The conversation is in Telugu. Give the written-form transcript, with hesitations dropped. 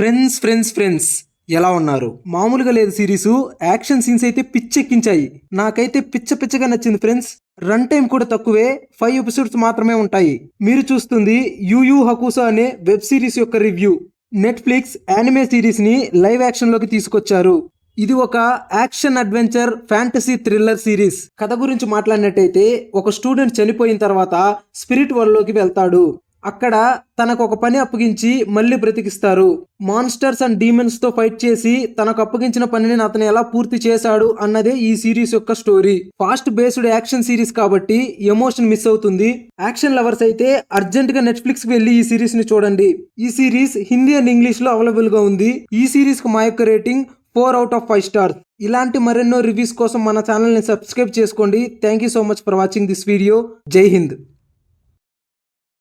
ఫ్రెండ్స్ ఎలా ఉన్నారు? మామూలుగా లేదు సిరీసు. యాక్షన్ సీన్స్ అయితే పిచ్చెక్కించాయి. నాకైతే పిచ్చగా నచ్చింది ఫ్రెండ్స్. రన్ టైం కూడా తక్కువే, 5 ఎపిసోడ్స్ మాత్రమే ఉంటాయి. మీరు చూస్తుంది యూ యూ హకుసా అనే వెబ్ సిరీస్ యొక్క రివ్యూ. నెట్ఫ్లిక్స్ యానిమే సిరీస్ ని లైవ్ యాక్షన్ లోకి తీసుకొచ్చారు. ఇది ఒక action adventure fantasy thriller series. కథ గురించి మాట్లాడినట్టయితే, ఒక స్టూడెంట్ చనిపోయిన తర్వాత స్పిరిట్ వరల్డ్ లోకి వెళ్తాడు. అక్కడ తనకు ఒక పని అప్పగించి మళ్ళీ బ్రతికిస్తారు. మాన్స్టర్స్ అండ్ డీమన్స్ తో ఫైట్ చేసి తనకు అప్పగించిన పనిని అతను ఎలా పూర్తి చేశాడు అన్నదే ఈ సిరీస్ యొక్క story. Fast based action series కాబట్టి ఎమోషన్ మిస్ అవుతుంది. యాక్షన్ లవర్స్ అయితే అర్జెంట్ గా నెట్ఫ్లిక్స్ కి వెళ్లి ఈ సిరీస్ ని చూడండి. ఈ సిరీస్ హిందీ అండ్ ఇంగ్లీష్ లో అవైలబుల్ గా ఉంది. ఈ సిరీస్ కు మా యొక్క రేటింగ్ 4 out of 5 stars. ఇలాంటి మరెన్నో రివ్యూస్ కోసం మన ఛానల్ ని సబ్స్క్రైబ్ చేసుకోండి. Thank you so much for watching this video. జై హింద్.